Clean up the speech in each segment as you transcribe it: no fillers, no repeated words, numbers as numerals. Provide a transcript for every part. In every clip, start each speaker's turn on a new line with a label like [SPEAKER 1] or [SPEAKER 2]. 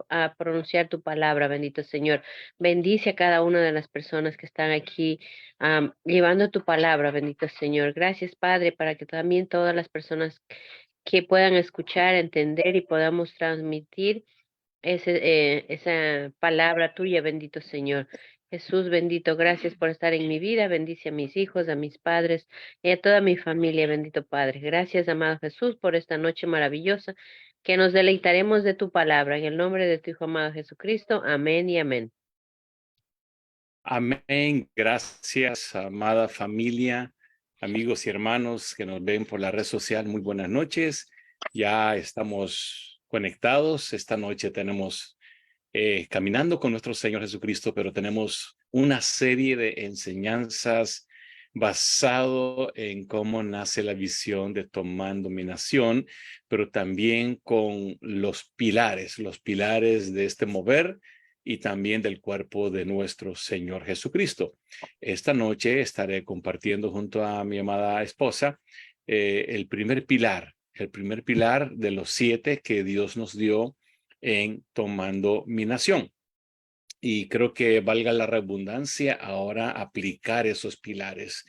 [SPEAKER 1] a pronunciar tu palabra, bendito Señor. Bendice a cada una de las personas que están aquí llevando tu palabra, bendito Señor. Gracias, Padre, para que también todas las personas que puedan escuchar, entender y podamos transmitir esa palabra tuya, bendito Señor. Jesús bendito, gracias por estar en mi vida. Bendice a mis hijos, a mis padres y a toda mi familia, bendito Padre. Gracias, amado Jesús, por esta noche maravillosa que nos deleitaremos de tu palabra. En el nombre de tu Hijo amado Jesucristo. Amén y amén.
[SPEAKER 2] Amén. Gracias, amada familia, amigos y hermanos que nos ven por la red social. Muy buenas noches. Ya estamos conectados. Esta noche tenemos caminando con nuestro Señor Jesucristo, pero tenemos una serie de enseñanzas basado en cómo nace la visión de Tomando mi Nación, pero también con los pilares de este mover y también del cuerpo de nuestro Señor Jesucristo. Esta noche estaré compartiendo junto a mi amada esposa el primer pilar de los 7 que Dios nos dio en Tomando mi Nación. Y creo que valga la redundancia ahora aplicar esos pilares.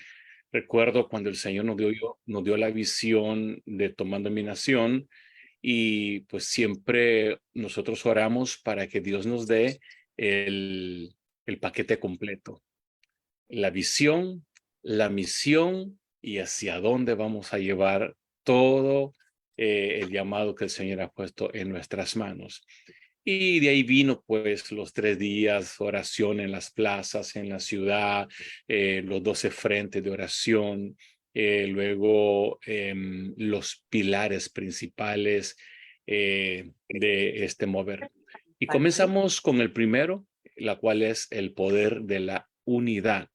[SPEAKER 2] Recuerdo cuando el Señor nos dio la visión de Tomando mi Nación y pues siempre nosotros oramos para que Dios nos dé el paquete completo, la visión, la misión y hacia dónde vamos a llevar todo el llamado que el Señor ha puesto en nuestras manos. Y de ahí vino pues los 3 días, oración en las plazas, en la ciudad, los 12 frentes de oración, luego los pilares principales de este mover. Y comenzamos con el primero, la cual es el poder de la unidad,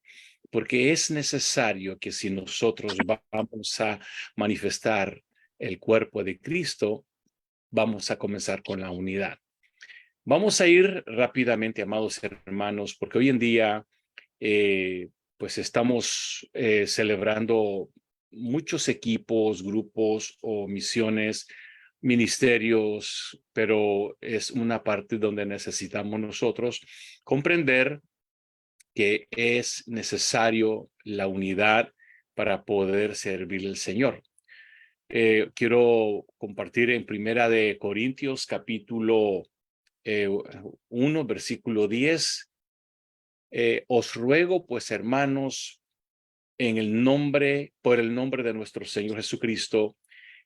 [SPEAKER 2] porque es necesario que si nosotros vamos a manifestar el cuerpo de Cristo, vamos a comenzar con la unidad. Vamos a ir rápidamente, amados hermanos, porque hoy en día pues estamos celebrando muchos equipos, grupos o misiones, ministerios, pero es una parte donde necesitamos nosotros comprender que es necesario la unidad para poder servir al Señor. Quiero compartir en Primera de Corintios, capítulo 1, versículo 10. Os ruego, pues, hermanos, por el nombre de nuestro Señor Jesucristo,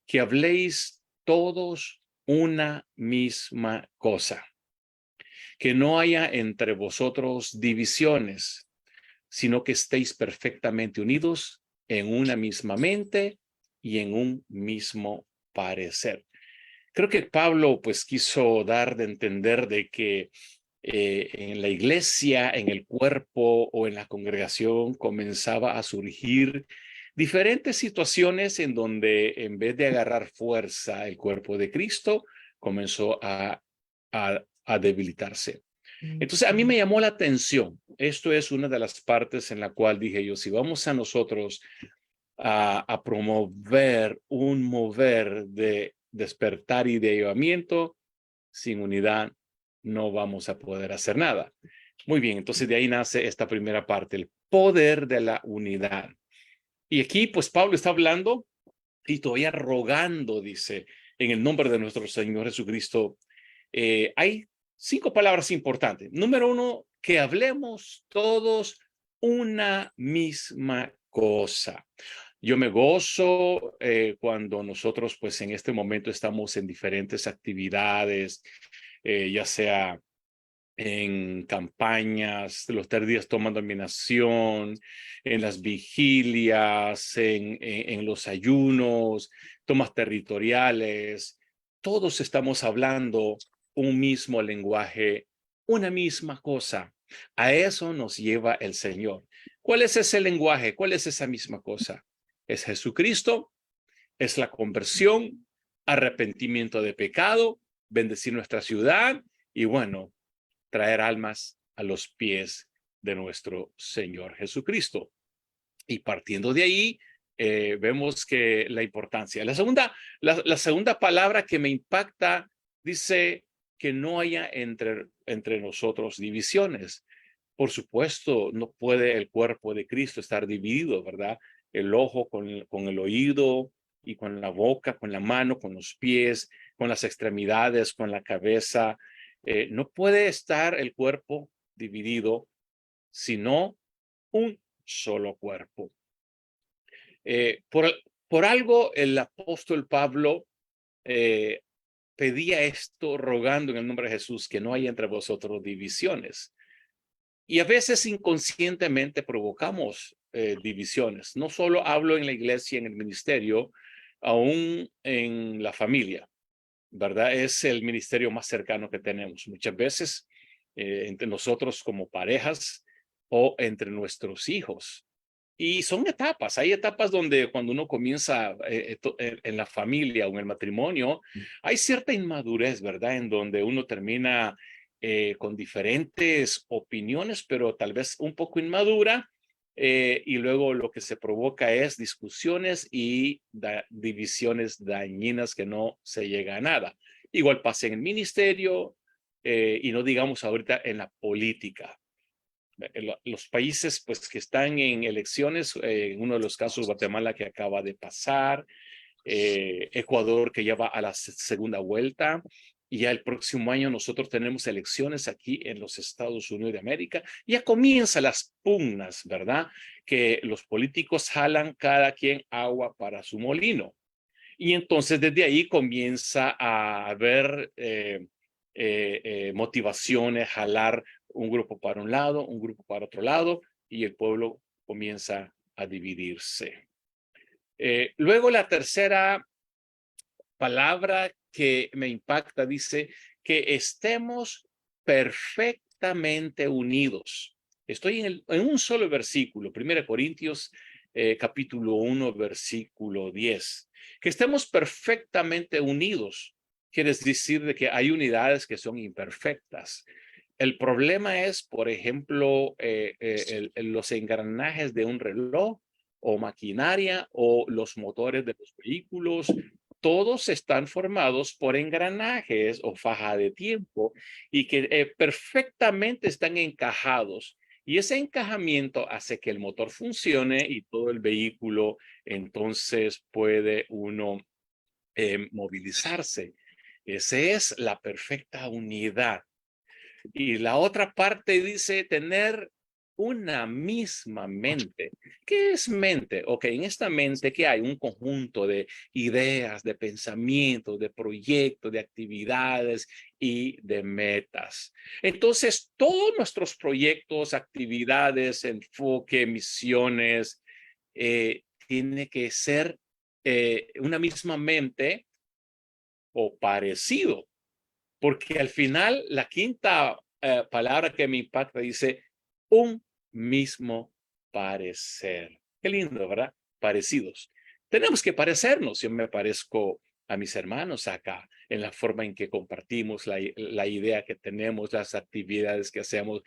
[SPEAKER 2] que habléis todos una misma cosa, que no haya entre vosotros divisiones, sino que estéis perfectamente unidos en una misma mente y en un mismo parecer. Creo que Pablo pues quiso dar de entender de que en la iglesia, en el cuerpo o en la congregación comenzaba a surgir diferentes situaciones en donde en vez de agarrar fuerza el cuerpo de Cristo, comenzó a debilitarse. Entonces a mí me llamó la atención. Esto es una de las partes en la cual dije yo, si vamos a nosotros a promover un mover de despertar y de avivamiento, sin unidad no vamos a poder hacer nada. Muy bien, entonces de ahí nace esta primera parte, el poder de la unidad. Y aquí pues Pablo está hablando y todavía rogando, dice, en el nombre de nuestro Señor Jesucristo. Hay 5 palabras importantes. Número 1, que hablemos todos una misma cosa. Yo me gozo cuando nosotros, pues en este momento estamos en diferentes actividades, ya sea en campañas, los 3 días tomando dominación, en las vigilias, en los ayunos, tomas territoriales. Todos estamos hablando un mismo lenguaje, una misma cosa. A eso nos lleva el Señor. ¿Cuál es ese lenguaje? ¿Cuál es esa misma cosa? Es Jesucristo, es la conversión, arrepentimiento de pecado, bendecir nuestra ciudad y bueno, traer almas a los pies de nuestro Señor Jesucristo. Y partiendo de ahí, vemos que la importancia. La segunda palabra que me impacta dice que no haya entre nosotros divisiones. Por supuesto, no puede el cuerpo de Cristo estar dividido, ¿verdad? El ojo con el oído y con la boca, con la mano, con los pies, con las extremidades, con la cabeza. No puede estar el cuerpo dividido, sino un solo cuerpo. Por algo el apóstol Pablo pedía esto rogando en el nombre de Jesús, que no haya entre vosotros divisiones. Y a veces inconscientemente provocamos divisiones. No solo hablo en la iglesia, en el ministerio, aún en la familia, ¿verdad? Es el ministerio más cercano que tenemos. Muchas veces entre nosotros como parejas o entre nuestros hijos. Y son etapas. Hay etapas donde cuando uno comienza en la familia o en el matrimonio, hay cierta inmadurez, ¿verdad? En donde uno termina con diferentes opiniones, pero tal vez un poco inmadura. Y luego lo que se provoca es discusiones y divisiones dañinas que no se llega a nada. Igual pasa en el ministerio y no digamos ahorita en la política. Los países pues que están en elecciones, en uno de los casos Guatemala que acaba de pasar, Ecuador que ya va a la segunda vuelta, y ya el próximo año nosotros tenemos elecciones aquí en los Estados Unidos de América. Ya comienzan las pugnas, ¿verdad? Que los políticos jalan cada quien agua para su molino. Y entonces desde ahí comienza a haber motivaciones, jalar un grupo para un lado, un grupo para otro lado, y el pueblo comienza a dividirse. Luego la tercera palabra que me impacta dice que estemos perfectamente unidos. Estoy en un solo versículo, 1 Corintios capítulo 1, versículo 10. Que estemos perfectamente unidos. Quiere decir de que hay unidades que son imperfectas. El problema es, por ejemplo, los engranajes de un reloj o maquinaria o los motores de los vehículos. Todos están formados por engranajes o faja de tiempo y que perfectamente están encajados. Y ese encajamiento hace que el motor funcione y todo el vehículo entonces puede uno movilizarse. Esa es la perfecta unidad. Y la otra parte dice tener una misma mente. ¿Qué es mente? Ok, en esta mente que hay un conjunto de ideas, de pensamientos, de proyectos, de actividades y de metas. Entonces, todos nuestros proyectos, actividades, enfoque, misiones, tiene que ser una misma mente o parecido. Porque al final la quinta palabra que me impacta dice un mismo parecer. Qué lindo, ¿verdad? Parecidos. Tenemos que parecernos. Yo me parezco a mis hermanos acá en la forma en que compartimos la idea que tenemos, las actividades que hacemos.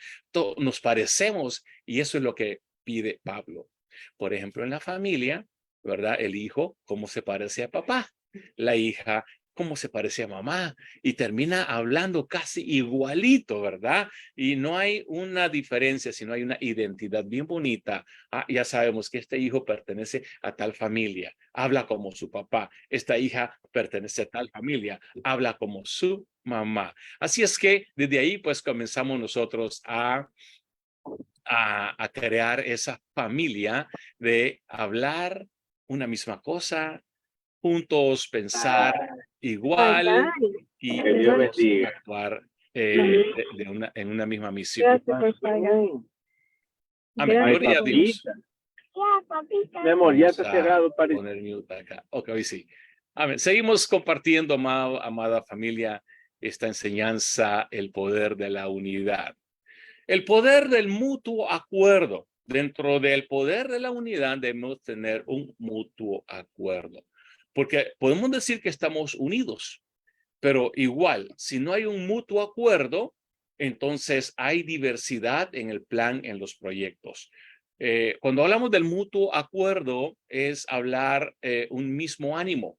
[SPEAKER 2] Nos parecemos y eso es lo que pide Pablo. Por ejemplo, en la familia, ¿verdad? El hijo, ¿cómo se parece a papá? La hija, cómo se parece a mamá, y termina hablando casi igualito, ¿verdad? Y no hay una diferencia, sino hay una identidad bien bonita. Ah, ya sabemos que este hijo pertenece a tal familia, habla como su papá. Esta hija pertenece a tal familia, habla como su mamá. Así es que desde ahí pues comenzamos nosotros a crear esa familia de hablar una misma cosa, juntos, pensar igual y
[SPEAKER 3] Que Dios
[SPEAKER 2] juntos
[SPEAKER 3] bendiga.
[SPEAKER 2] actuar en una misma misión.
[SPEAKER 3] Gracias,
[SPEAKER 2] Amén. Gloria a Dios.
[SPEAKER 3] Mi amor, ya
[SPEAKER 2] Vamos
[SPEAKER 3] está
[SPEAKER 2] a
[SPEAKER 3] cerrado, parece.
[SPEAKER 2] poner mute acá. Ok, hoy sí. Amén. Seguimos compartiendo, amada familia, esta enseñanza, el poder de la unidad. El poder del mutuo acuerdo. Dentro del poder de la unidad debemos tener un mutuo acuerdo. Porque podemos decir que estamos unidos, pero igual, si no hay un mutuo acuerdo, entonces hay diversidad en el plan, en los proyectos. Cuando hablamos del mutuo acuerdo, es hablar un mismo ánimo,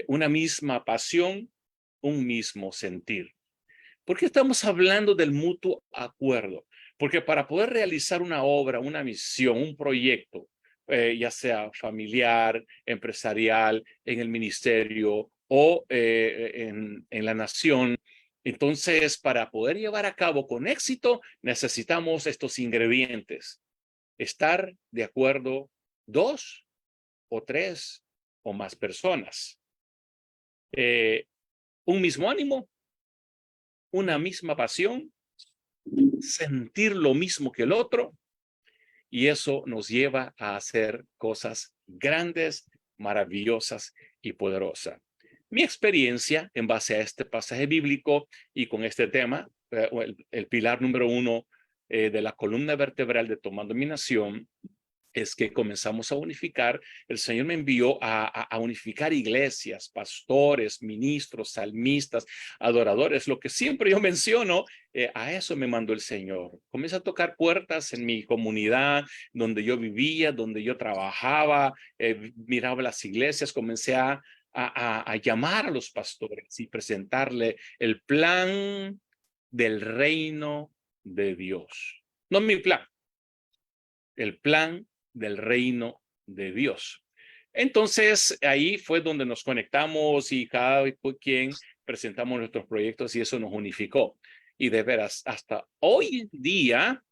[SPEAKER 2] una misma pasión, un mismo sentir. ¿Por qué estamos hablando del mutuo acuerdo? Porque para poder realizar una obra, una misión, un proyecto, ya sea familiar, empresarial, en el ministerio o en la nación, entonces para poder llevar a cabo con éxito necesitamos estos ingredientes. Estar de acuerdo 2 o 3 o más personas. Un mismo ánimo, una misma pasión, sentir lo mismo que el otro, y eso nos lleva a hacer cosas grandes, maravillosas y poderosas. Mi experiencia en base a este pasaje bíblico y con este tema, el pilar número 1 de la columna vertebral de Tomando mi Nación, es que comenzamos a unificar. El Señor me envió a unificar iglesias, pastores, ministros, salmistas, adoradores, lo que siempre yo menciono, a eso me mandó el Señor. Comencé a tocar puertas en mi comunidad, donde yo vivía, donde yo trabajaba, miraba las iglesias, comencé a llamar a los pastores y presentarle el plan del reino de Dios. No mi plan, el plan del reino de Dios. Entonces, ahí fue donde nos conectamos y cada quien presentamos nuestros proyectos y eso nos unificó. Y de veras, hasta hoy en día,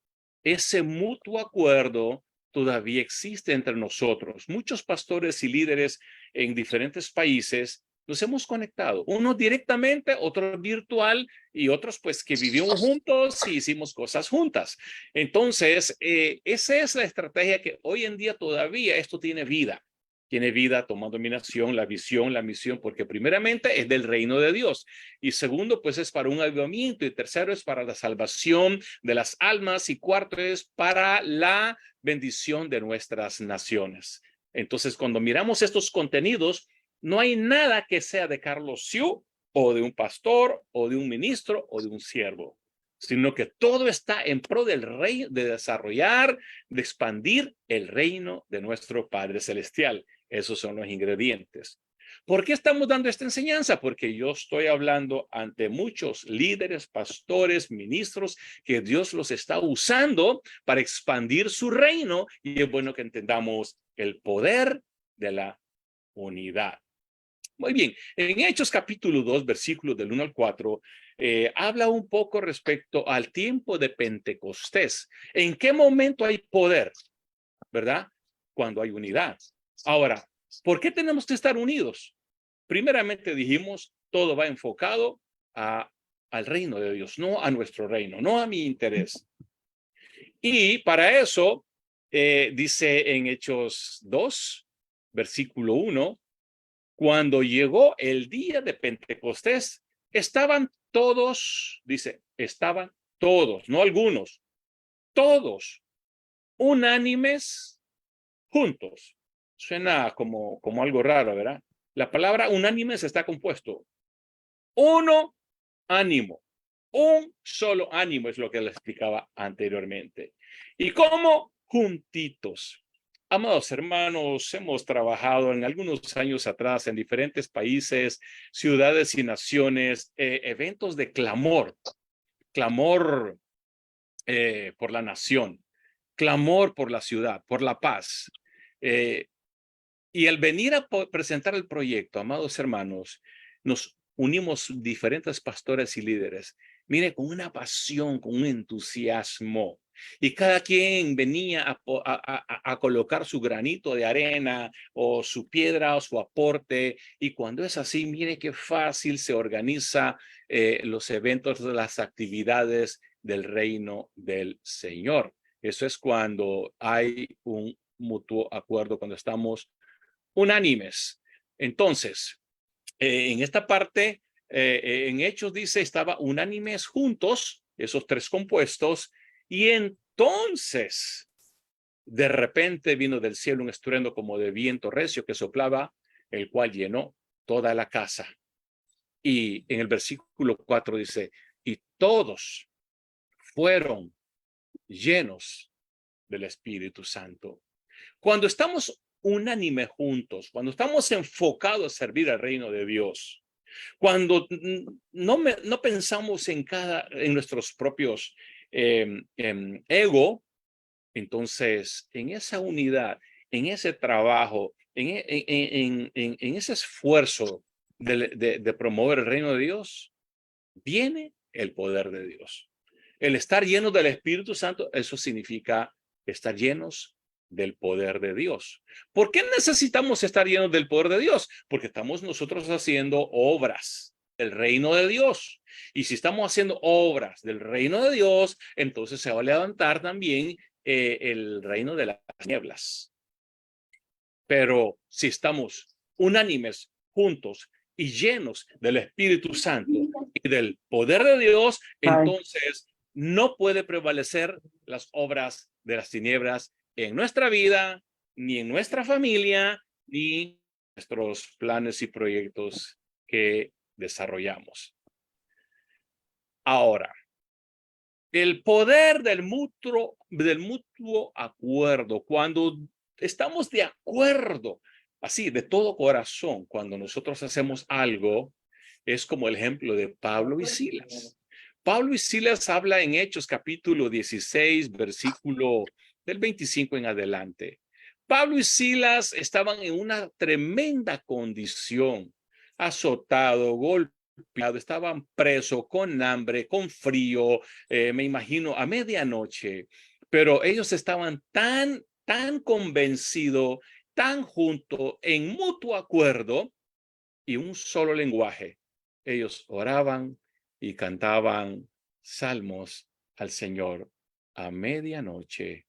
[SPEAKER 2] ese mutuo acuerdo todavía existe entre nosotros. Muchos pastores y líderes en diferentes países nos hemos conectado, unos directamente, otros virtual y otros pues que vivimos juntos y hicimos cosas juntas. Entonces, esa es la estrategia que hoy en día todavía esto tiene vida. Tiene vida tomando mi nación, la visión, la misión, porque primeramente es del reino de Dios. Y segundo, pues es para un avivamiento. Y tercero es para la salvación de las almas. Y cuarto es para la bendición de nuestras naciones. Entonces, cuando miramos estos contenidos, no hay nada que sea de Carlos Siu o de un pastor o de un ministro o de un siervo, sino que todo está en pro del reino, de desarrollar, de expandir el reino de nuestro Padre Celestial. Esos son los ingredientes. ¿Por qué estamos dando esta enseñanza? Porque yo estoy hablando ante muchos líderes, pastores, ministros, que Dios los está usando para expandir su reino, y es bueno que entendamos el poder de la unidad. Muy bien, en Hechos capítulo 2, versículos del 1 al 4, habla un poco respecto al tiempo de Pentecostés. ¿En qué momento hay poder? ¿Verdad? Cuando hay unidad. Ahora, ¿por qué tenemos que estar unidos? Primeramente dijimos, todo va enfocado al reino de Dios, no a nuestro reino, no a mi interés. Y para eso, dice en Hechos 2, versículo 1, cuando llegó el día de Pentecostés, estaban todos, dice, estaban todos, no algunos, todos unánimes juntos. Suena como algo raro, ¿verdad? La palabra unánimes está compuesto. Uno ánimo, un solo ánimo es lo que le explicaba anteriormente. ¿Y cómo? Juntitos. Amados hermanos, hemos trabajado en algunos años atrás en diferentes países, ciudades y naciones, eventos de clamor por la nación, clamor por la ciudad, por la paz. Y al venir a presentar el proyecto, amados hermanos, nos unimos diferentes pastores y líderes, mire, con una pasión, con un entusiasmo. Y cada quien venía a colocar su granito de arena o su piedra o su aporte. Y cuando es así, mire qué fácil se organiza los eventos, las actividades del reino del Señor. Eso es cuando hay un mutuo acuerdo, cuando estamos unánimes. Entonces, en esta parte, en Hechos dice, estaba unánimes juntos, esos tres compuestos, y entonces, de repente vino del cielo un estruendo como de viento recio que soplaba, el cual llenó toda la casa. Y en el versículo 4 dice, y todos fueron llenos del Espíritu Santo. Cuando estamos unánime juntos, cuando estamos enfocados a servir al reino de Dios, Cuando no pensamos en nuestros propios ego, entonces en esa unidad, en ese trabajo, en ese esfuerzo de promover el reino de Dios, viene el poder de Dios. El estar lleno del Espíritu Santo, eso significa estar llenos del poder de Dios. ¿Por qué necesitamos estar llenos del poder de Dios? Porque estamos nosotros haciendo obras del reino de Dios. Y si estamos haciendo obras del reino de Dios, entonces se va a levantar también el reino de las tinieblas. Pero si estamos unánimes, juntos y llenos del Espíritu Santo y del poder de Dios, entonces no puede prevalecer las obras de las tinieblas en nuestra vida, ni en nuestra familia, ni en nuestros planes y proyectos que desarrollamos. Ahora, el poder del mutuo acuerdo, cuando estamos de acuerdo, así, de todo corazón, cuando nosotros hacemos algo, es como el ejemplo de Pablo y Silas. Pablo y Silas habla en Hechos capítulo 16, versículo del 25 en adelante. Pablo y Silas estaban en una tremenda condición, azotado, golpeado, estaban presos, con hambre, con frío, me imagino a medianoche, pero ellos estaban tan convencidos, tan juntos, en mutuo acuerdo y un solo lenguaje. Ellos oraban y cantaban salmos al Señor a medianoche.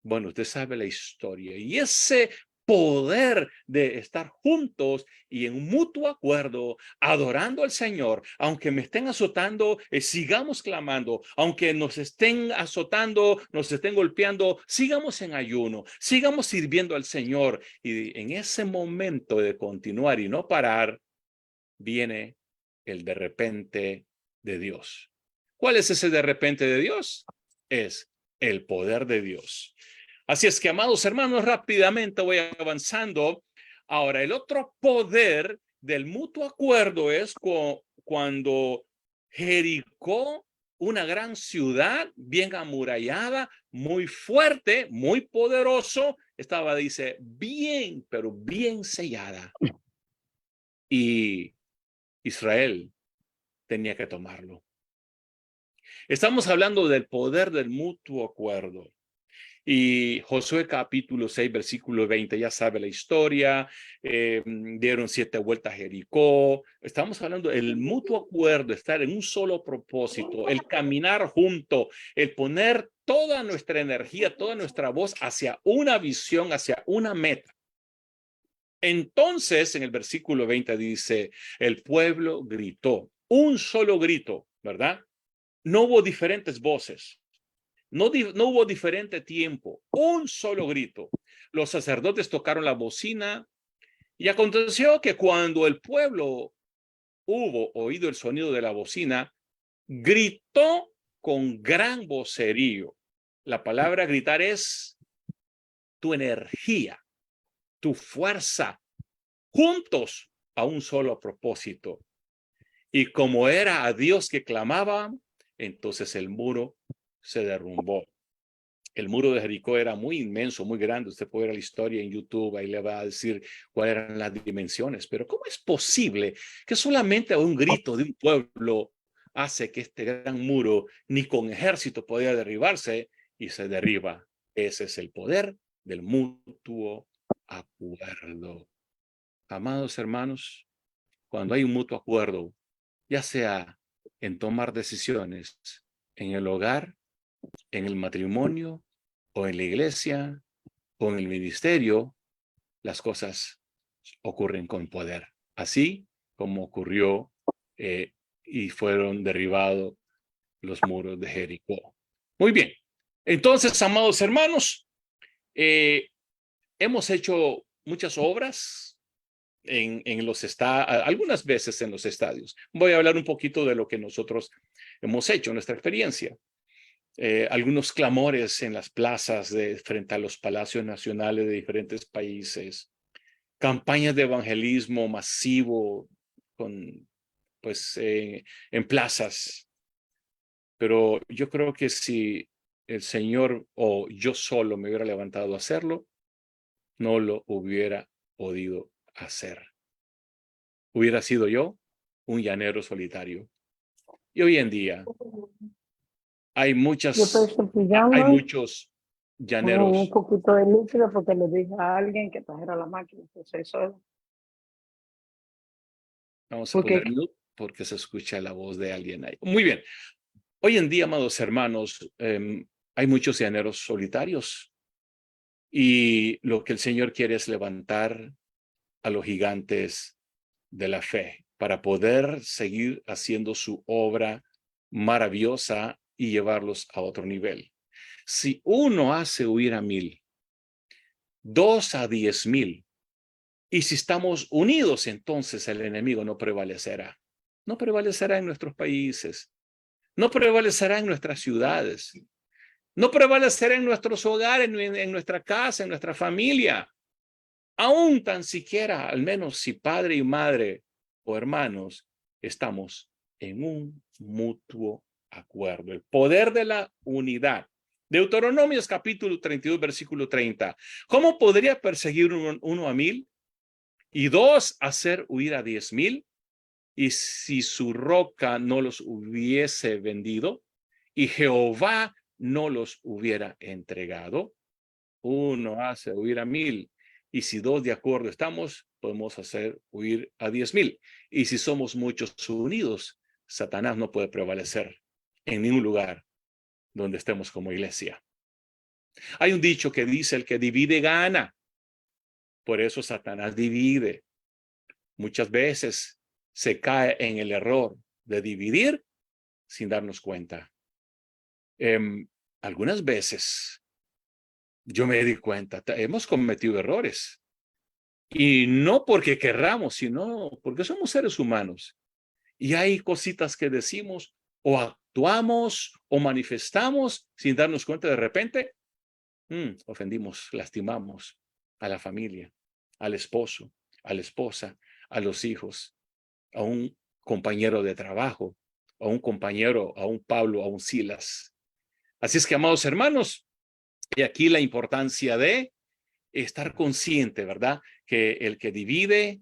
[SPEAKER 2] Bueno, usted sabe la historia y ese poder de estar juntos y en mutuo acuerdo, adorando al Señor, aunque me estén azotando, sigamos clamando, aunque nos estén azotando, nos estén golpeando, sigamos en ayuno, sigamos sirviendo al Señor. Y en ese momento de continuar y no parar, viene el de repente de Dios. ¿Cuál es ese de repente de Dios? Es el poder de Dios. Así es que, amados hermanos, rápidamente voy avanzando. Ahora, el otro poder del mutuo acuerdo es cuando Jericó, una gran ciudad bien amurallada, muy fuerte, muy poderoso, estaba, dice, bien, pero bien sellada. Y Israel tenía que tomarlo. Estamos hablando del poder del mutuo acuerdo. Y Josué capítulo 6, versículo 20, ya sabe la historia, dieron 7 vueltas a Jericó. Estamos hablando del mutuo acuerdo, estar en un solo propósito, el caminar junto, el poner toda nuestra energía, toda nuestra voz hacia una visión, hacia una meta. Entonces, en el versículo 20 dice, el pueblo gritó, un solo grito, ¿verdad? No hubo diferentes voces. No hubo diferente tiempo, un solo grito. Los sacerdotes tocaron la bocina y aconteció que cuando el pueblo hubo oído el sonido de la bocina, gritó con gran vocerío. La palabra gritar es tu energía, tu fuerza, juntos a un solo propósito. Y como era a Dios que clamaban, entonces el muro se derrumbó. El muro de Jericó era muy inmenso, muy grande. Usted puede ver la historia en YouTube, ahí le va a decir cuáles eran las dimensiones. Pero ¿cómo es posible que solamente un grito de un pueblo hace que este gran muro ni con ejército podía derribarse y se derriba? Ese es el poder del mutuo acuerdo. Amados hermanos, cuando hay un mutuo acuerdo, ya sea en tomar decisiones en el hogar, en el matrimonio, o en la iglesia, o en el ministerio, las cosas ocurren con poder. Así como ocurrió y fueron derribados los muros de Jericó. Muy bien. Entonces, amados hermanos, hemos hecho muchas obras en los algunas veces en los estadios. Voy a hablar un poquito de lo que nosotros hemos hecho, nuestra experiencia. Algunos clamores en las plazas frente a los palacios nacionales de diferentes países, campañas de evangelismo masivo con pues, en plazas. Pero yo creo que si el Señor o yo solo me hubiera levantado a hacerlo, no lo hubiera podido hacer. Hubiera sido yo un llanero solitario. Y hoy en día hay
[SPEAKER 3] Yo estoy
[SPEAKER 2] muchos
[SPEAKER 3] con un
[SPEAKER 2] llaneros.
[SPEAKER 3] poquito de líquido porque le dije a alguien que trajera la máquina. Entonces eso,
[SPEAKER 2] Vamos a
[SPEAKER 3] porque
[SPEAKER 2] poner mute porque se escucha la voz de alguien ahí. Muy bien. Hoy en día, amados hermanos, hay muchos llaneros solitarios y lo que el Señor quiere es levantar a los gigantes de la fe para poder seguir haciendo su obra maravillosa y llevarlos a otro nivel. Si uno hace huir a 1000, 2 a 10,000, y si estamos unidos, entonces el enemigo no prevalecerá. No prevalecerá en nuestros países, no prevalecerá en nuestras ciudades, no prevalecerá en nuestros hogares, en nuestra casa, en nuestra familia. Aún tan siquiera, al menos si padre y madre o hermanos, estamos en un mutuo acuerdo. El poder de la unidad. Deuteronomios capítulo 32, versículo 30. ¿Cómo podría perseguir uno a 1000 y 2 hacer huir a 10,000? Y si su roca no los hubiese vendido y Jehová no los hubiera entregado, uno hace huir a 1000 y si 2 de acuerdo estamos, podemos hacer huir a 10,000. Y si somos muchos unidos, Satanás no puede prevalecer en ningún lugar donde estemos como iglesia. Hay un dicho que dice: el que divide gana. Por eso Satanás divide. Muchas veces se cae en el error de dividir sin darnos cuenta. Algunas veces yo me di cuenta, hemos cometido errores. Y no porque querramos, sino porque somos seres humanos. Y hay cositas que decimos o actuamos o manifestamos sin darnos cuenta. De repente, ofendimos, lastimamos a la familia, al esposo, a la esposa, a los hijos, a un compañero de trabajo, a un compañero, a un Pablo, a un Silas. Así es que, amados hermanos, y aquí la importancia de estar consciente, ¿verdad? Que el que divide,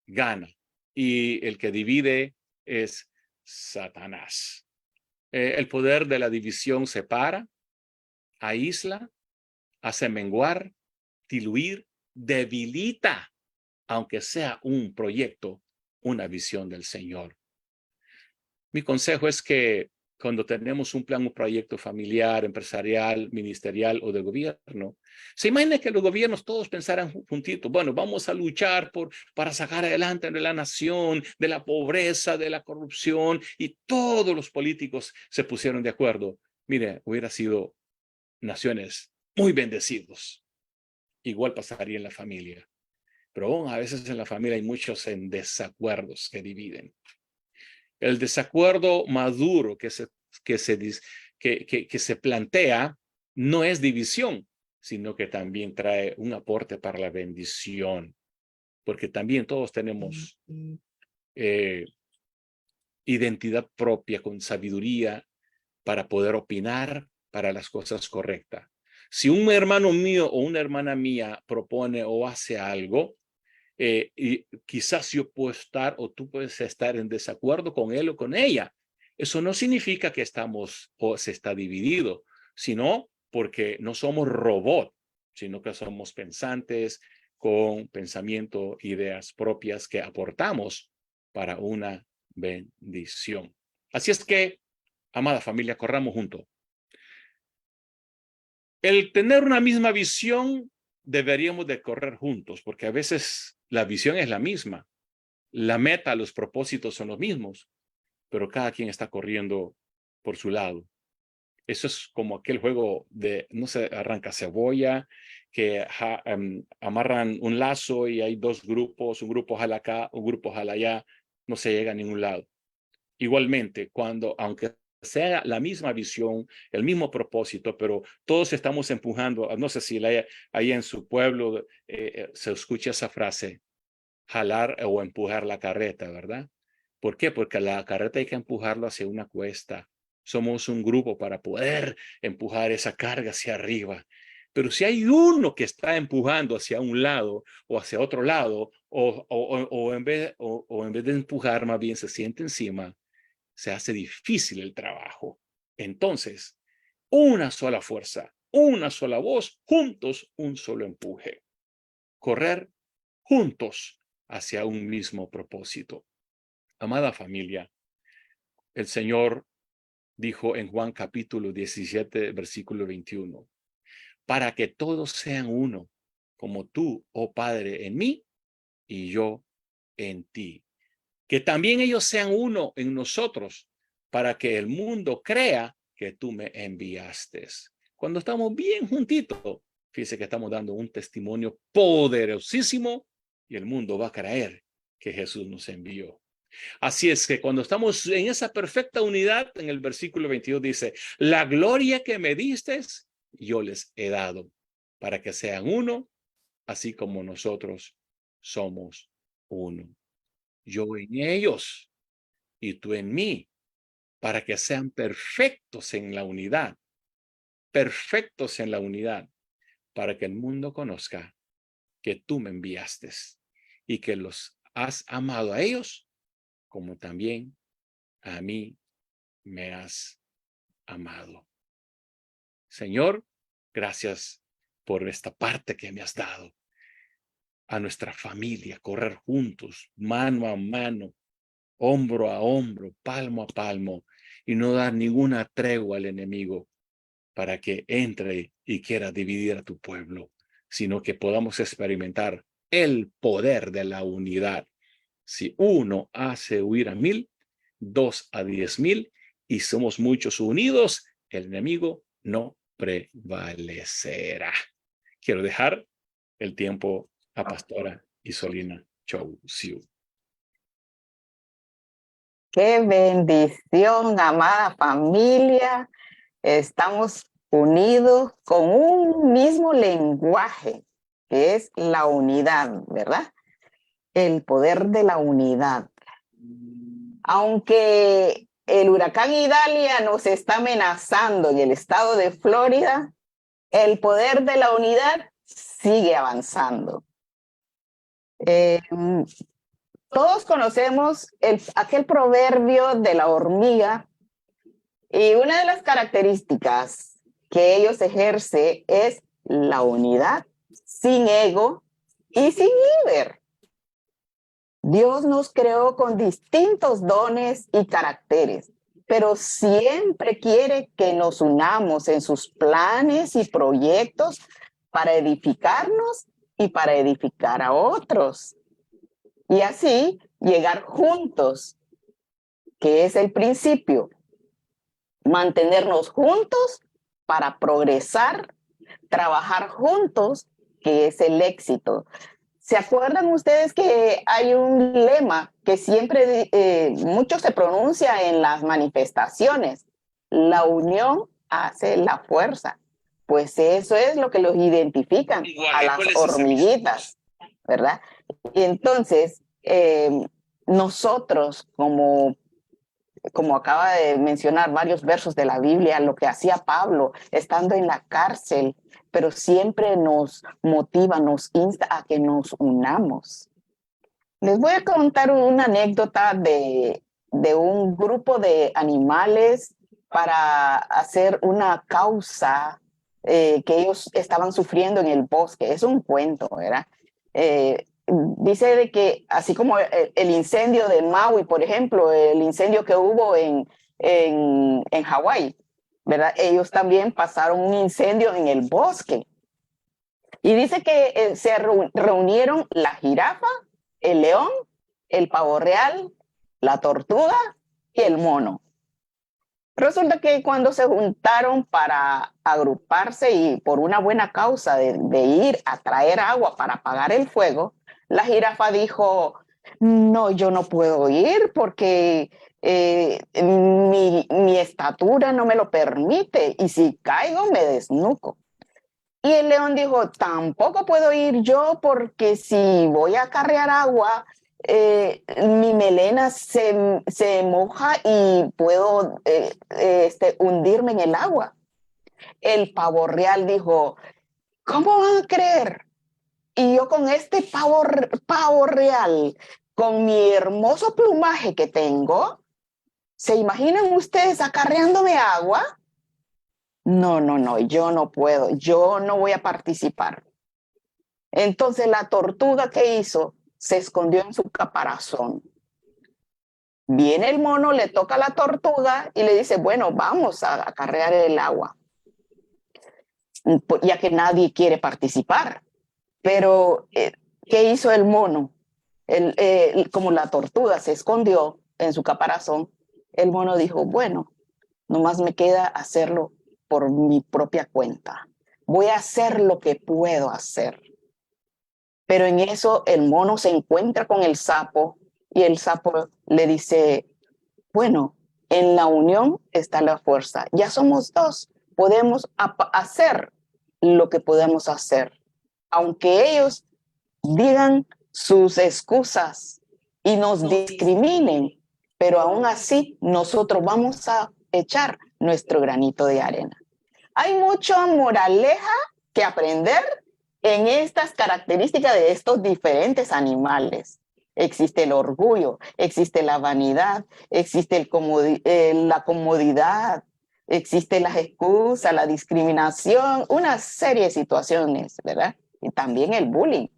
[SPEAKER 2] gana. Y el que divide es Satanás. El poder de la división separa, aísla, hace menguar, diluir, debilita, aunque sea un proyecto, una visión del Señor. Mi consejo es que cuando tenemos un plan, un proyecto familiar, empresarial, ministerial o de gobierno, se imagina que los gobiernos todos pensaran juntitos: bueno, vamos a luchar para sacar adelante de la nación, de la pobreza, de la corrupción, y todos los políticos se pusieron de acuerdo. Mire, hubiera sido naciones muy bendecidos. Igual pasaría en la familia. Pero aún a veces en la familia hay muchos en desacuerdos que dividen. El desacuerdo maduro que se plantea no es división, sino que también trae un aporte para la bendición, porque también todos tenemos identidad propia con sabiduría para poder opinar para las cosas correctas. Si un hermano mío o una hermana mía propone o hace algo, y quizás yo puedo estar o tú puedes estar en desacuerdo con él o con ella. Eso no significa que estamos o se está dividido, sino porque no somos robots, sino que somos pensantes con pensamiento, ideas propias que aportamos para una bendición. Así es que, amada familia, corramos juntos. El tener una misma visión, deberíamos de correr juntos, porque a veces la visión es la misma, la meta, los propósitos son los mismos, pero cada quien está corriendo por su lado. Eso es como aquel juego de, no sé, arranca cebolla, que amarran un lazo y hay dos grupos, un grupo jala acá, un grupo jala allá, no se llega a ningún lado. Igualmente, aunque sea la misma visión, el mismo propósito, pero todos estamos empujando, no sé si ahí en su pueblo se escucha esa frase: jalar o empujar la carreta, ¿verdad? ¿Por qué? Porque la carreta hay que empujarlo hacia una cuesta. Somos un grupo para poder empujar esa carga hacia arriba. Pero si hay uno que está empujando hacia un lado o hacia otro lado, o en vez de empujar, más bien se siente encima, se hace difícil el trabajo. Entonces, una sola fuerza, una sola voz, juntos un solo empuje. Correr juntos hacia un mismo propósito. Amada familia, el Señor dijo en Juan capítulo 17, versículo 21, para que todos sean uno, como tú, oh Padre, en mí y yo en ti. Que también ellos sean uno en nosotros, para que el mundo crea que tú me enviaste. Cuando estamos bien juntitos, fíjese que estamos dando un testimonio poderosísimo y el mundo va a creer que Jesús nos envió. Así es que cuando estamos en esa perfecta unidad, en el versículo 22 dice, la gloria que me diste, yo les he dado, para que sean uno, así como nosotros somos uno. Yo en ellos y tú en mí, para que sean perfectos en la unidad, para que el mundo conozca que tú me enviaste y que los has amado a ellos como también a mí me has amado. Señor, gracias por esta parte que me has dado. A nuestra familia, correr juntos, mano a mano, hombro a hombro, palmo a palmo, y no dar ninguna tregua al enemigo para que entre y quiera dividir a tu pueblo, sino que podamos experimentar el poder de la unidad. Si uno hace huir a 1000, 2 a 10,000, y somos muchos unidos, el enemigo no prevalecerá. Quiero dejar el tiempo a Pastora Isolina Chou Siu.
[SPEAKER 4] Qué bendición, amada familia. Estamos unidos con un mismo lenguaje, que es la unidad, ¿verdad? El poder de la unidad. Aunque el huracán Idalia nos está amenazando en el estado de Florida, el poder de la unidad sigue avanzando. Todos conocemos aquel proverbio de la hormiga, y una de las características que ellos ejercen es la unidad, sin ego y sin líder. Dios nos creó con distintos dones y caracteres, pero siempre quiere que nos unamos en sus planes y proyectos para edificarnos y para edificar a otros. Y así llegar juntos, que es el principio. Mantenernos juntos para progresar, trabajar juntos, que es el éxito. ¿Se acuerdan ustedes que hay un lema que siempre mucho se pronuncia en las manifestaciones? La unión hace la fuerza. Pues eso es lo que los identifican a las hormiguitas, ¿verdad? Y entonces, nosotros como acaba de mencionar varios versos de la Biblia, lo que hacía Pablo estando en la cárcel, pero siempre nos motiva, nos insta a que nos unamos. Les voy a contar una anécdota de un grupo de animales para hacer una causa que ellos estaban sufriendo en el bosque. Es un cuento, ¿verdad? Dice de que así como el incendio de Maui, por ejemplo, el incendio que hubo en Hawái, ¿verdad? Ellos también pasaron un incendio en el bosque. Y dice que se reunieron la jirafa, el león, el pavo real, la tortuga y el mono. Resulta que cuando se juntaron para agruparse y por una buena causa de ir a traer agua para apagar el fuego, la jirafa dijo, no, yo no puedo ir porque mi estatura no me lo permite y si caigo me desnuco. Y el león dijo, tampoco puedo ir yo porque si voy a acarrear agua, mi melena se moja y puedo hundirme en el agua. El pavo real dijo, ¿cómo van a creer? Y yo con este pavo real, con mi hermoso plumaje que tengo, ¿se imaginan ustedes acarreándome agua? No, yo no puedo, yo no voy a participar. Entonces la tortuga que hizo se escondió en su caparazón. Viene el mono, le toca a la tortuga y le dice, bueno, vamos a acarrear el agua, ya que nadie quiere participar. Pero, ¿qué hizo el mono? Como la tortuga se escondió en su caparazón, el mono dijo, bueno, nomás me queda hacerlo por mi propia cuenta. Voy a hacer lo que puedo hacer. Pero en eso el mono se encuentra con el sapo y el sapo le dice, bueno, en la unión está la fuerza. Ya somos dos, podemos hacer lo que podemos hacer. Aunque ellos digan sus excusas y nos discriminen, pero aún así nosotros vamos a echar nuestro granito de arena. Hay mucha moraleja que aprender en estas características de estos diferentes animales. Existe el orgullo, existe la vanidad, existe la comodidad, existe las excusas, la discriminación, una serie de situaciones, ¿verdad? Y también el bullying.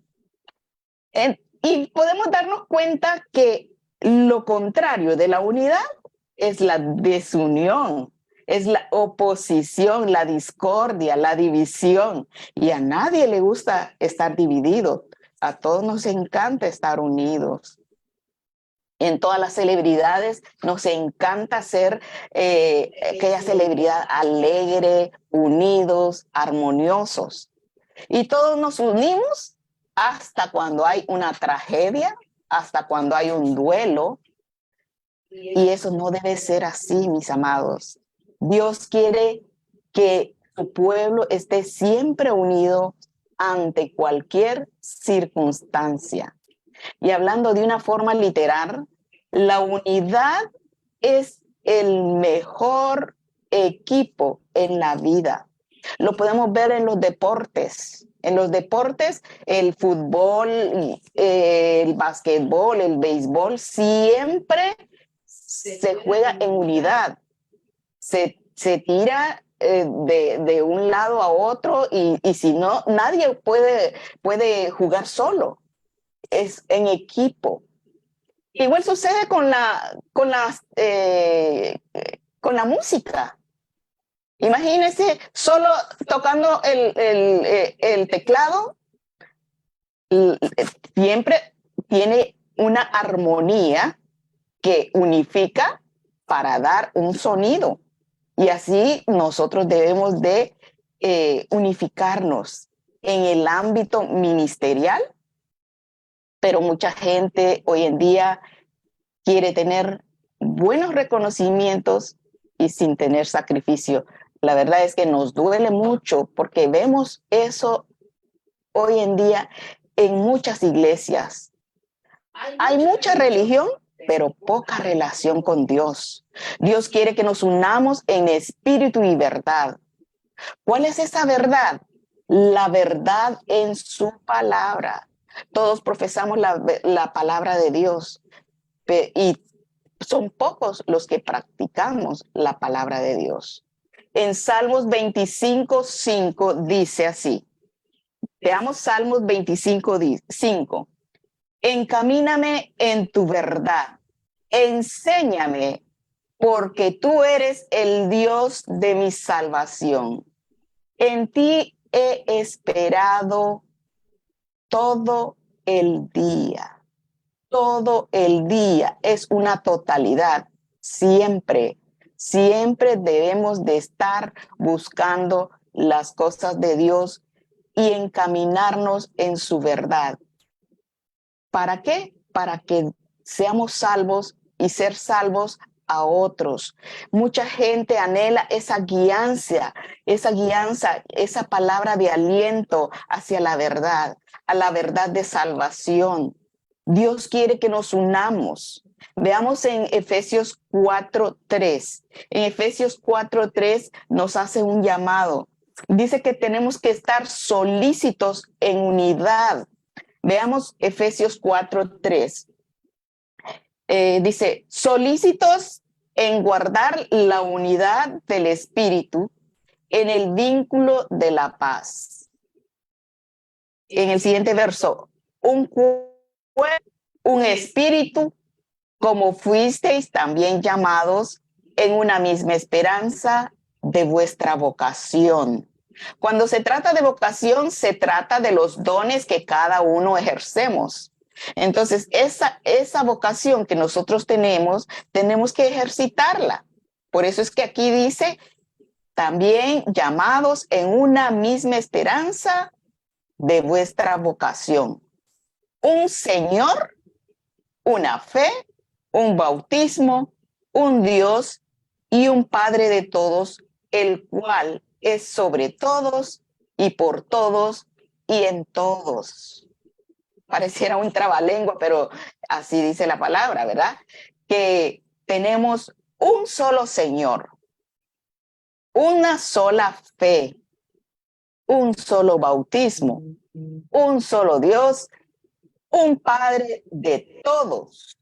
[SPEAKER 4] Y podemos darnos cuenta que lo contrario de la unidad es la desunión, es la oposición, la discordia, la división. Y a nadie le gusta estar dividido. A todos nos encanta estar unidos. En todas las celebridades nos encanta ser aquella celebridad alegre, unidos, armoniosos. Y todos nos unimos hasta cuando hay una tragedia, hasta cuando hay un duelo. Y eso no debe ser así, mis amados. Dios quiere que su pueblo esté siempre unido ante cualquier circunstancia. Y hablando de una forma literal, la unidad es el mejor equipo en la vida. Lo podemos ver en los deportes. En los deportes, el fútbol, el básquetbol, el béisbol, siempre se juega en unidad. Se tira de un lado a otro y si no, nadie puede jugar solo. Es en equipo. Igual sucede con la música. Imagínense solo tocando el teclado, siempre tiene una armonía que unifica para dar un sonido. Y así nosotros debemos de unificarnos en el ámbito ministerial, pero mucha gente hoy en día quiere tener buenos reconocimientos y sin tener sacrificio. La verdad es que nos duele mucho porque vemos eso hoy en día en muchas iglesias. Hay mucha religión, pero poca relación con Dios. Dios quiere que nos unamos en espíritu y verdad. ¿Cuál es esa verdad? La verdad en su palabra. Todos profesamos la palabra de Dios y son pocos los que practicamos la palabra de Dios. En Salmos 25:5 dice así. Veamos Salmos 25:5. Encamíname en tu verdad, enséñame, porque tú eres el Dios de mi salvación. En ti he esperado todo el día. Todo el día es una totalidad. Siempre debemos de estar buscando las cosas de Dios y encaminarnos en su verdad. ¿Para qué? Para que seamos salvos y ser salvos a otros. Mucha gente anhela esa guianza, esa palabra de aliento hacia la verdad, a la verdad de salvación. Dios quiere que nos unamos. Veamos en Efesios 4:3. En Efesios 4:3 nos hace un llamado. Dice que tenemos que estar solícitos en unidad. Veamos Efesios 4:3. Dice, solícitos en guardar la unidad del Espíritu en el vínculo de la paz. En el siguiente verso, un cuerpo, un espíritu, como fuisteis también llamados en una misma esperanza de vuestra vocación. Cuando se trata de vocación, se trata de los dones que cada uno ejercemos. Entonces, esa vocación que nosotros tenemos que ejercitarla. Por eso es que aquí dice, también llamados en una misma esperanza de vuestra vocación. Un Señor, una fe, un bautismo, un Dios y un Padre de todos, el cual es sobre todos y por todos y en todos. Pareciera un trabalengua, pero así dice la palabra, ¿verdad? Que tenemos un solo Señor, una sola fe, un solo bautismo, un solo Dios, un Padre de todos.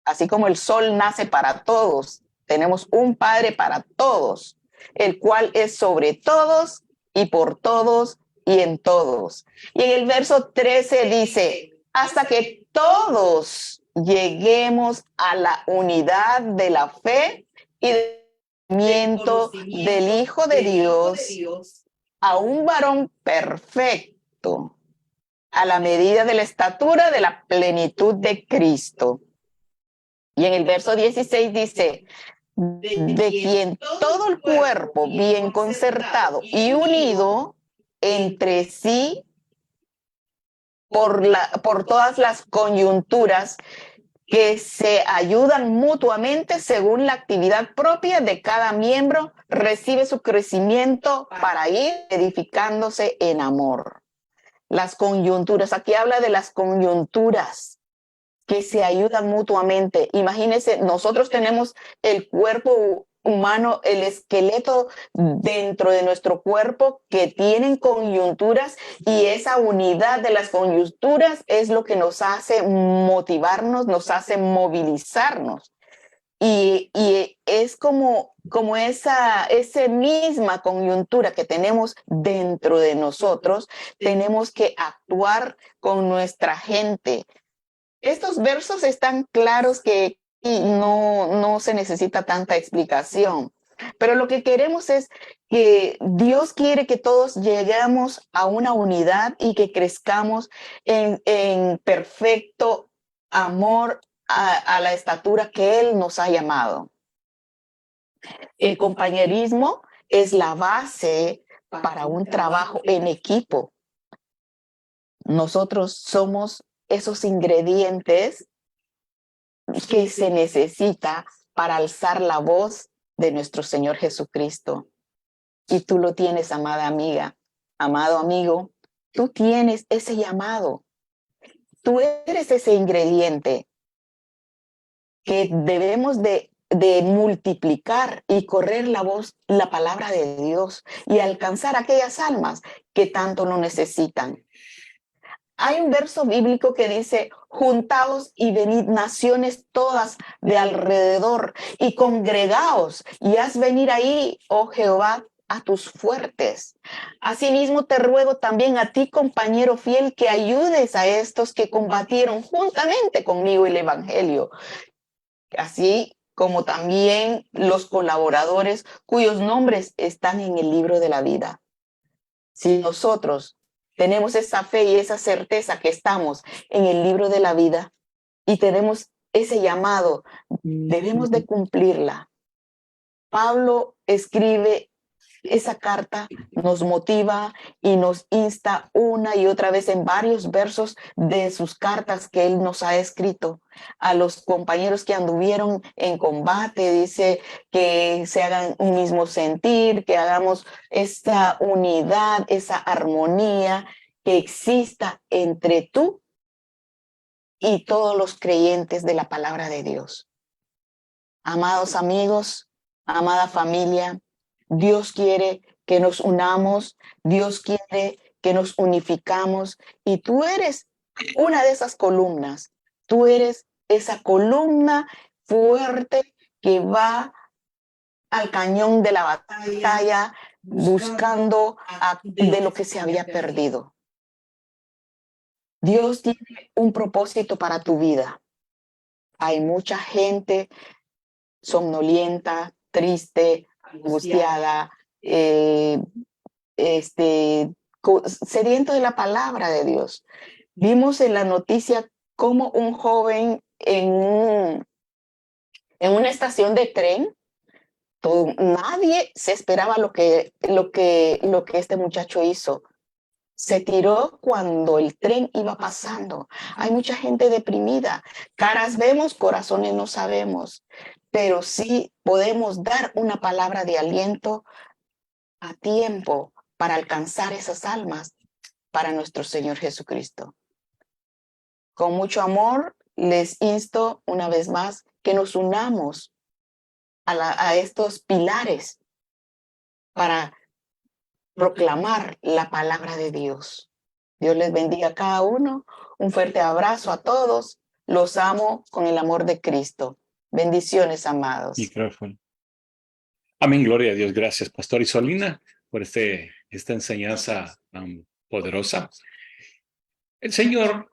[SPEAKER 4] Así como el sol nace para todos, tenemos un Padre para todos, el cual es sobre todos y por todos y en todos. Y en el verso 13 dice, hasta que todos lleguemos a la unidad de la fe y del conocimiento del Hijo de Dios, a un varón perfecto, a la medida de la estatura de la plenitud de Cristo. Y en el verso 16 dice, de quien todo el cuerpo bien concertado y unido entre sí por todas las coyunturas que se ayudan mutuamente según la actividad propia de cada miembro, recibe su crecimiento para ir edificándose en amor. Las coyunturas, aquí habla de las coyunturas que se ayudan mutuamente. Imagínense, nosotros tenemos el cuerpo humano, el esqueleto dentro de nuestro cuerpo que tienen coyunturas, y esa unidad de las coyunturas es lo que nos hace motivarnos, nos hace movilizarnos. Y es como esa misma coyuntura que tenemos dentro de nosotros, tenemos que actuar con nuestra gente. Estos versos están claros que no se necesita tanta explicación, pero lo que queremos es que Dios quiere que todos lleguemos a una unidad y que crezcamos en perfecto amor a la estatura que Él nos ha llamado. El compañerismo es la base para un trabajo en equipo. Nosotros somos esos ingredientes que se necesita para alzar la voz de nuestro Señor Jesucristo. Y tú lo tienes, amada amiga, amado amigo, tú tienes ese llamado. Tú eres ese ingrediente que debemos de multiplicar y correr la voz, la palabra de Dios, y alcanzar aquellas almas que tanto lo necesitan. Hay un verso bíblico que dice, juntaos y venid naciones todas de alrededor y congregaos y haz venir ahí, oh Jehová, a tus fuertes. Asimismo te ruego también a ti, compañero fiel, que ayudes a estos que combatieron juntamente conmigo el evangelio, así como también los colaboradores cuyos nombres están en el libro de la vida. Si nosotros tenemos esa fe y esa certeza que estamos en el libro de la vida y tenemos ese llamado, debemos de cumplirla. Pablo escribe esa carta, nos motiva y nos insta una y otra vez en varios versos de sus cartas que él nos ha escrito a los compañeros que anduvieron en combate. Dice que se hagan un mismo sentir, que hagamos esa unidad, esa armonía que exista entre tú y todos los creyentes de la palabra de Dios. Amados amigos, amada familia, Dios quiere que nos unamos, Dios quiere que nos unificamos y tú eres una de esas columnas, tú eres esa columna fuerte que va al cañón de la batalla buscando de lo que se había perdido. Dios tiene un propósito para tu vida. Hay mucha gente somnolienta, triste, angustiada, sediento de la palabra de Dios. Vimos en la noticia cómo un joven en una estación de tren, nadie se esperaba lo que este muchacho hizo. Se tiró cuando el tren iba pasando. Hay mucha gente deprimida. Caras vemos, corazones no sabemos. Pero sí podemos dar una palabra de aliento a tiempo para alcanzar esas almas para nuestro Señor Jesucristo. Con mucho amor les insto una vez más que nos unamos a estos pilares para proclamar la palabra de Dios. Dios les bendiga a cada uno. Un fuerte abrazo a todos. Los amo con el amor de Cristo. Bendiciones, amados.
[SPEAKER 2] Micrófono. Amén, gloria a Dios. Gracias, Pastor Isolina, por esta enseñanza poderosa. El Señor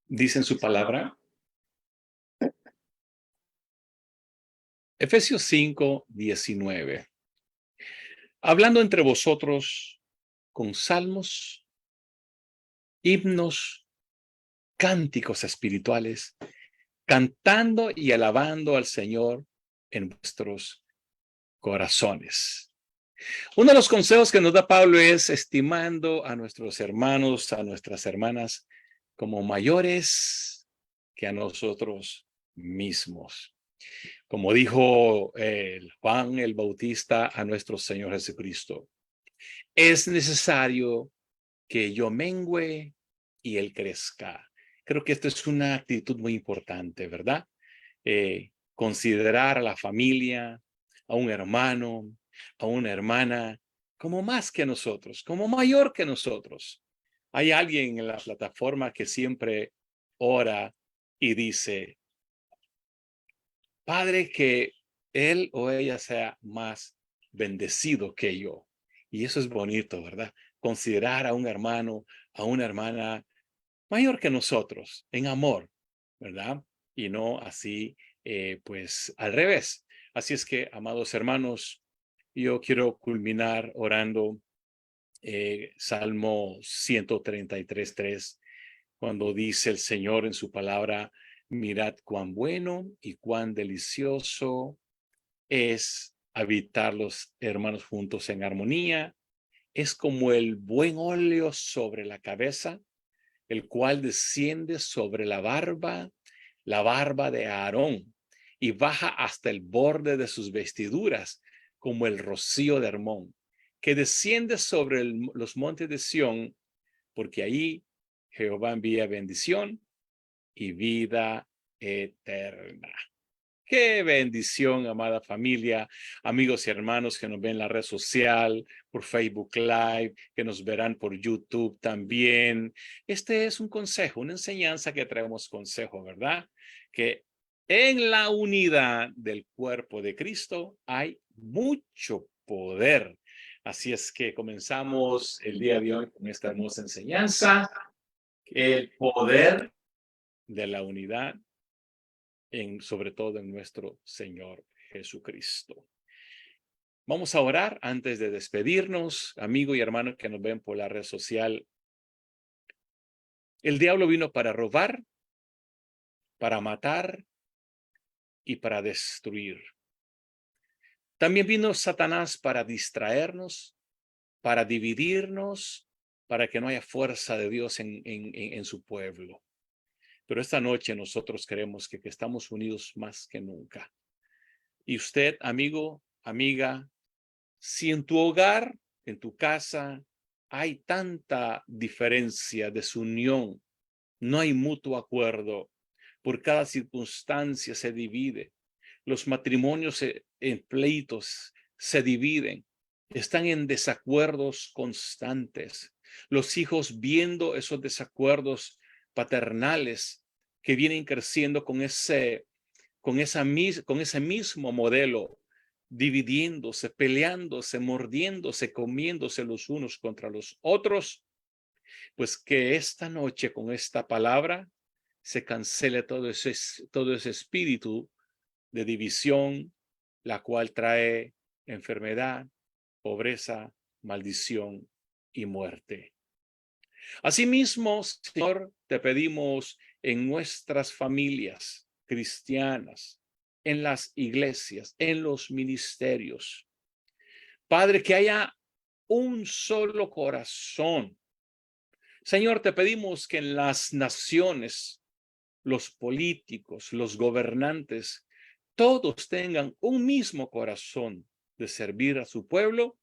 [SPEAKER 2] dice en su palabra, Efesios 5:19, hablando entre vosotros con salmos, himnos, cánticos espirituales, cantando y alabando al Señor en vuestros corazones. Uno de los consejos que nos da Pablo es estimando a nuestros hermanos, a nuestras hermanas, como mayores que a nosotros mismos. Como dijo Juan el Bautista a nuestro Señor Jesucristo, es necesario que yo mengüe y él crezca. Creo que esto es una actitud muy importante, ¿verdad? Considerar a la familia, a un hermano, a una hermana, como más que nosotros, como mayor que nosotros. Hay alguien en la plataforma que siempre ora y dice, Padre, que él o ella sea más bendecido que yo. Y eso es bonito, ¿verdad? Considerar a un hermano, a una hermana mayor que nosotros, en amor, ¿verdad? Y no así, pues al revés. Así es que, amados hermanos, yo quiero culminar orando Salmo 133:3, cuando dice el Señor en su palabra, mirad cuán bueno y cuán delicioso es habitar los hermanos juntos en armonía. Es como el buen óleo sobre la cabeza, el cual desciende sobre la barba de Aarón, y baja hasta el borde de sus vestiduras, como el rocío de Hermón, que desciende sobre los montes de Sión, porque ahí Jehová envía bendición y vida eterna. Qué bendición, amada familia, amigos y hermanos que nos ven en la red social, por Facebook Live, que nos verán por YouTube también. Este es un consejo, una enseñanza que traemos consejo, ¿verdad? Que en la unidad del cuerpo de Cristo hay mucho poder. Así es que comenzamos el día de hoy con esta hermosa enseñanza, el poder de la unidad, sobre todo en nuestro Señor Jesucristo. Vamos a orar antes de despedirnos, amigo y hermano que nos ven por la red social. El diablo vino para robar, para matar y para destruir. También vino Satanás para distraernos, para dividirnos, para que no haya fuerza de Dios en su pueblo. Pero esta noche nosotros creemos que estamos unidos más que nunca. Y usted, amigo, amiga, si en tu hogar, en tu casa, hay tanta diferencia, desunión, no hay mutuo acuerdo, por cada circunstancia se divide. Los matrimonios en pleitos se dividen. Están en desacuerdos constantes. Los hijos viendo esos desacuerdos paternales que vienen creciendo con ese mismo modelo, dividiéndose, peleándose, mordiéndose, comiéndose los unos contra los otros, pues que esta noche con esta palabra se cancele todo ese espíritu de división, la cual trae enfermedad, pobreza, maldición y muerte. Asimismo, Señor, te pedimos en nuestras familias cristianas, en las iglesias, en los ministerios, Padre, que haya un solo corazón. Señor, te pedimos que en las naciones, los políticos, los gobernantes, todos tengan un mismo corazón de servir a su pueblo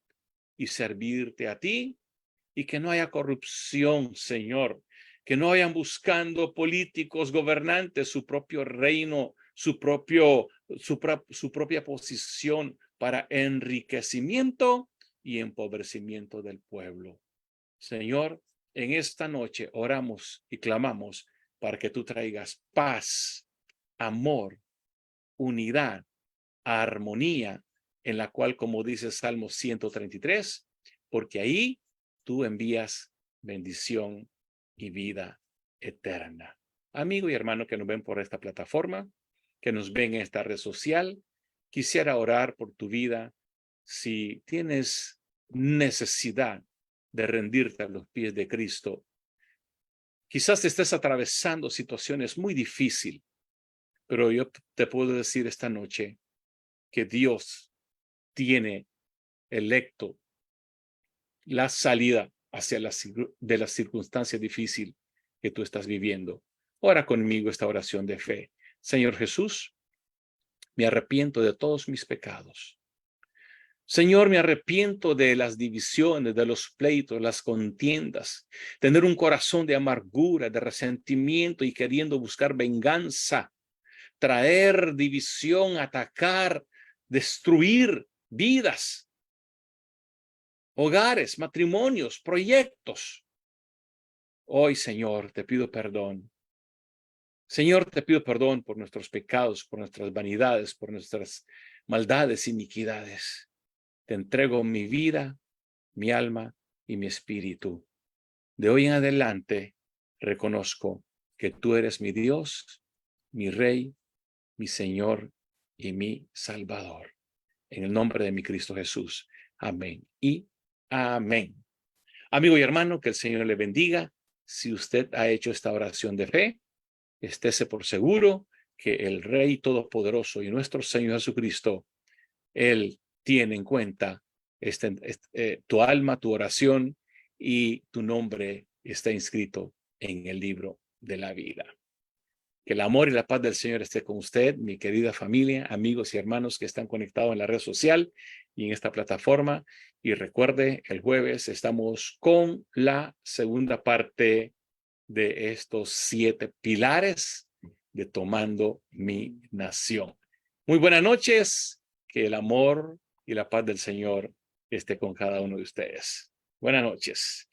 [SPEAKER 2] y servirte a ti, y que no haya corrupción, Señor, que no vayan buscando políticos, gobernantes, su propio reino, su propia posición para enriquecimiento y empobrecimiento del pueblo. Señor, en esta noche oramos y clamamos para que tú traigas paz, amor, unidad, armonía, en la cual, como dice Salmo 133, porque ahí tú envías bendición y vida eterna. Amigo y hermano que nos ven por esta plataforma, que nos ven en esta red social, quisiera orar por tu vida. Si tienes necesidad de rendirte a los pies de Cristo, quizás estés atravesando situaciones muy difíciles, pero yo te puedo decir esta noche que Dios tiene electo la salida hacia de las circunstancias difíciles que tú estás viviendo. Ora conmigo esta oración de fe. Señor Jesús, me arrepiento de todos mis pecados. Señor, me arrepiento de las divisiones, de los pleitos, las contiendas, tener un corazón de amargura, de resentimiento y queriendo buscar venganza, traer división, atacar, destruir vidas, hogares, matrimonios, proyectos. Hoy, Señor, te pido perdón. Señor, te pido perdón por nuestros pecados, por nuestras vanidades, por nuestras maldades, iniquidades. Te entrego mi vida, mi alma y mi espíritu. De hoy en adelante, reconozco que tú eres mi Dios, mi Rey, mi Señor y mi Salvador. En el nombre de mi Cristo Jesús. Amén y amén. Amigo y hermano, que el Señor le bendiga. Si usted ha hecho esta oración de fe, estése por seguro que el Rey Todopoderoso y nuestro Señor Jesucristo, Él tiene en cuenta tu alma, tu oración, y tu nombre está inscrito en el libro de la vida. Que el amor y la paz del Señor esté con usted, mi querida familia, amigos y hermanos que están conectados en la red social y en esta plataforma. Y recuerde, el jueves estamos con la segunda parte de estos 7 pilares de Tomando mi Nación. Muy buenas noches, que el amor y la paz del Señor esté con cada uno de ustedes. Buenas noches.